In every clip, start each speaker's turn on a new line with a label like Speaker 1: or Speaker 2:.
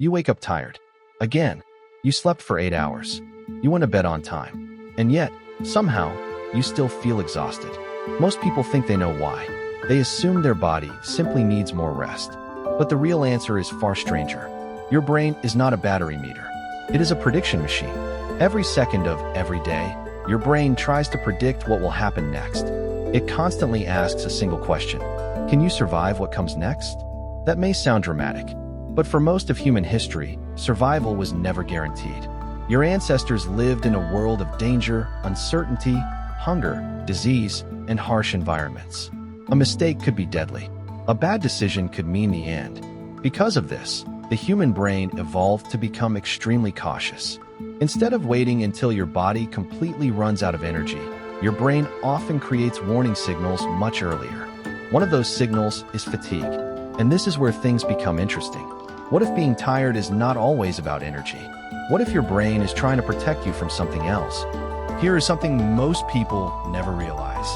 Speaker 1: You wake up tired. Again, you slept for 8 hours. You went to bed on time. And yet, somehow, you still feel exhausted. Most people think they know why. They assume their body simply needs more rest. But the real answer is far stranger. Your brain is not a battery meter. It is a prediction machine. Every second of every day, your brain tries to predict what will happen next. It constantly asks a single question. Can you survive what comes next? That may sound dramatic, but for most of human history, survival was never guaranteed. Your ancestors lived in a world of danger, uncertainty, hunger, disease, and harsh environments. A mistake could be deadly. A bad decision could mean the end. Because of this, the human brain evolved to become extremely cautious. Instead of waiting until your body completely runs out of energy, your brain often creates warning signals much earlier. One of those signals is fatigue, and this is where things become interesting. What if being tired is not always about energy? What if your brain is trying to protect you from something else? Here is something most people never realize.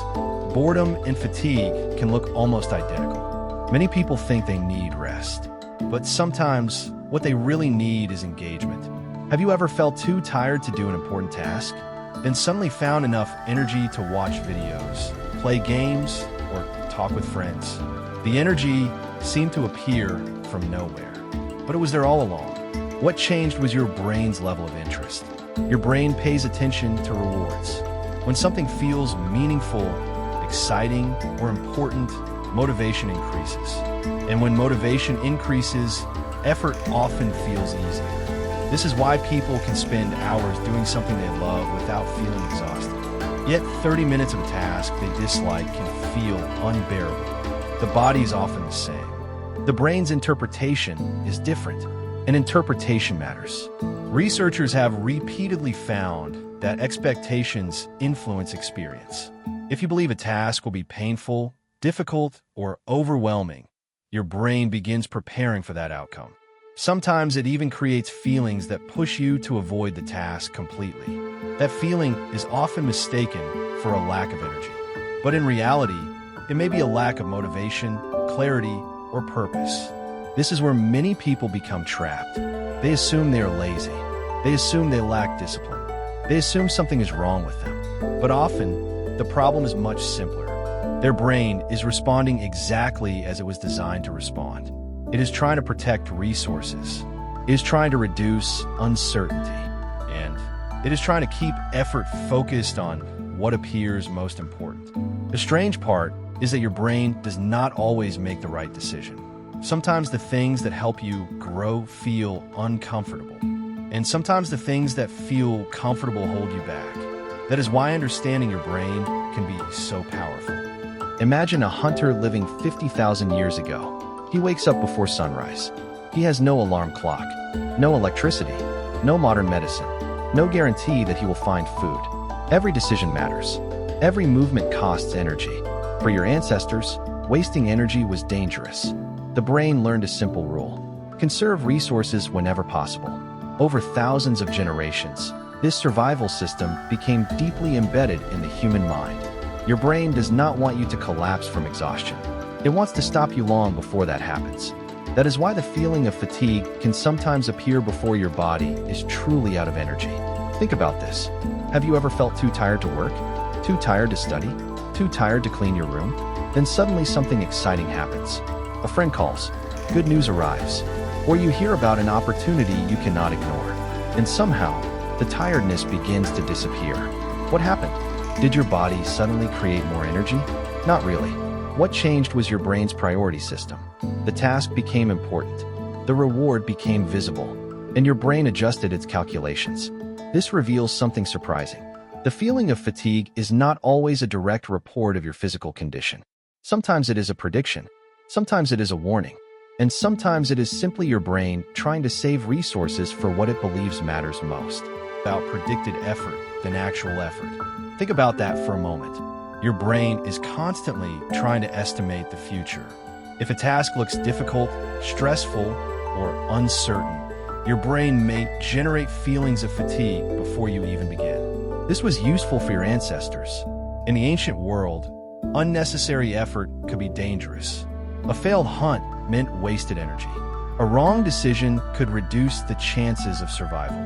Speaker 1: Boredom and fatigue can look almost identical. Many people think they need rest, but sometimes what they really need is engagement. Have you ever felt too tired to do an important task, then suddenly found enough energy to watch videos, play games, or talk with friends? The energy seemed to appear from nowhere, but it was there all along. What changed was your brain's level of interest. Your brain pays attention to rewards. When something feels meaningful, exciting, or important, motivation increases. And when motivation increases, effort often feels easier. This is why people can spend hours doing something they love without feeling exhausted. Yet 30 minutes of a task they dislike can feel unbearable. The body is often the same. The brain's interpretation is different, and interpretation matters. Researchers have repeatedly found that expectations influence experience. If you believe a task will be painful, difficult, or overwhelming, your brain begins preparing for that outcome. Sometimes it even creates feelings that push you to avoid the task completely. That feeling is often mistaken for a lack of energy. But in reality, it may be a lack of motivation, clarity, or purpose. This is where many people become trapped. They assume they are lazy. They assume they lack discipline. They assume something is wrong with them. But often, the problem is much simpler. Their brain is responding exactly as it was designed to respond. It is trying to protect resources. It is trying to reduce uncertainty. And it is trying to keep effort focused on what appears most important. The strange part is that your brain does not always make the right decision. Sometimes the things that help you grow feel uncomfortable. And sometimes the things that feel comfortable hold you back. That is why understanding your brain can be so powerful. Imagine a hunter living 50,000 years ago. He wakes up before sunrise. He has no alarm clock, no electricity, no modern medicine, no guarantee that he will find food. Every decision matters. Every movement costs energy. For your ancestors, wasting energy was dangerous. The brain learned a simple rule: conserve resources whenever possible. Over thousands of generations, this survival system became deeply embedded in the human mind. Your brain does not want you to collapse from exhaustion. It wants to stop you long before that happens. That is why the feeling of fatigue can sometimes appear before your body is truly out of energy. Think about this. Have you ever felt too tired to work? Too tired to study? Too tired to clean your room? Then suddenly something exciting happens. A friend calls, good news arrives, or you hear about an opportunity you cannot ignore. And somehow, the tiredness begins to disappear. What happened? Did your body suddenly create more energy? Not really. What changed was your brain's priority system. The task became important. The reward became visible. And your brain adjusted its calculations. This reveals something surprising. The feeling of fatigue is not always a direct report of your physical condition. Sometimes it is a prediction. Sometimes it is a warning. And sometimes it is simply your brain trying to save resources for what it believes matters most. About predicted effort than actual effort. Think about that for a moment. Your brain is constantly trying to estimate the future. If a task looks difficult, stressful, or uncertain, your brain may generate feelings of fatigue before you even begin. This was useful for your ancestors. In the ancient world, unnecessary effort could be dangerous. A failed hunt meant wasted energy. A wrong decision could reduce the chances of survival.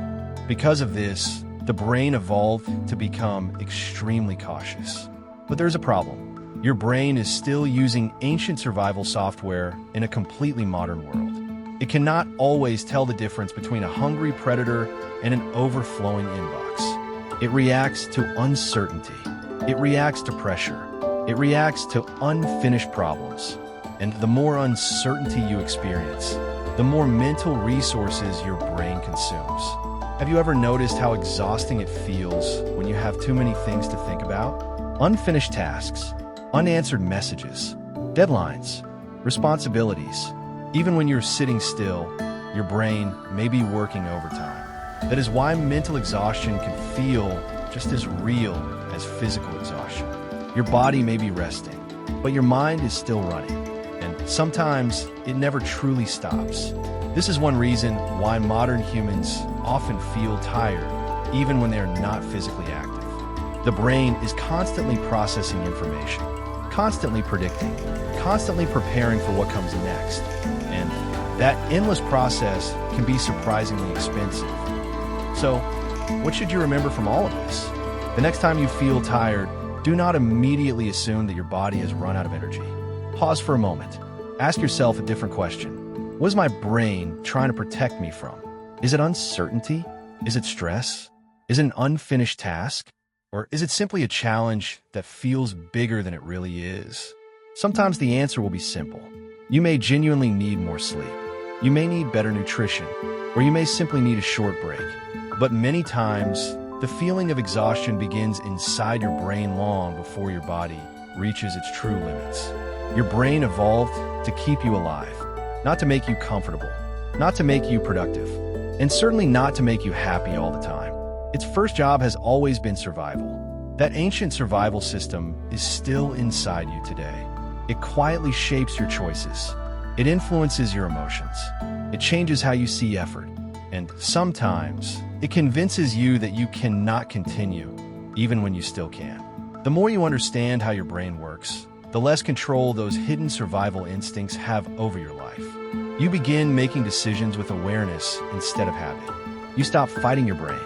Speaker 1: Because of this, the brain evolved to become extremely cautious. But there's a problem. Your brain is still using ancient survival software in a completely modern world. It cannot always tell the difference between a hungry predator and an overflowing inbox. It reacts to uncertainty. It reacts to pressure. It reacts to unfinished problems. And the more uncertainty you experience, the more mental resources your brain consumes. Have you ever noticed how exhausting it feels when you have too many things to think about? Unfinished tasks, unanswered messages, deadlines, responsibilities. Even when you're sitting still, your brain may be working overtime. That is why mental exhaustion can feel just as real as physical exhaustion. Your body may be resting, but your mind is still running. And sometimes it never truly stops. This is one reason why modern humans often feel tired, even when they are not physically active. The brain is constantly processing information, constantly predicting, constantly preparing for what comes next. And that endless process can be surprisingly expensive. So, what should you remember from all of this? The next time you feel tired, do not immediately assume that your body has run out of energy. Pause for a moment. Ask yourself a different question. What is my brain trying to protect me from? Is it uncertainty? Is it stress? Is it an unfinished task? Or is it simply a challenge that feels bigger than it really is? Sometimes the answer will be simple. You may genuinely need more sleep. You may need better nutrition, or you may simply need a short break. But many times, the feeling of exhaustion begins inside your brain long before your body reaches its true limits. Your brain evolved to keep you alive, not to make you comfortable, not to make you productive, and certainly not to make you happy all the time. Its first job has always been survival. That ancient survival system is still inside you today. It quietly shapes your choices. It influences your emotions. It changes how you see effort. And sometimes, it convinces you that you cannot continue, even when you still can. The more you understand how your brain works, the less control those hidden survival instincts have over your life. You begin making decisions with awareness instead of habit. You stop fighting your brain.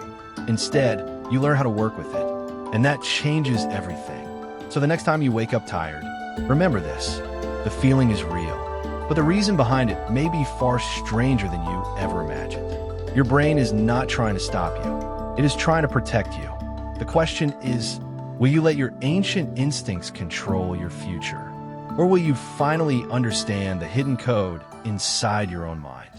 Speaker 1: Instead, you learn how to work with it. And that changes everything. So the next time you wake up tired, remember this. The feeling is real. But the reason behind it may be far stranger than you ever imagined. Your brain is not trying to stop you. It is trying to protect you. The question is, will you let your ancient instincts control your future? Or will you finally understand the hidden code inside your own mind?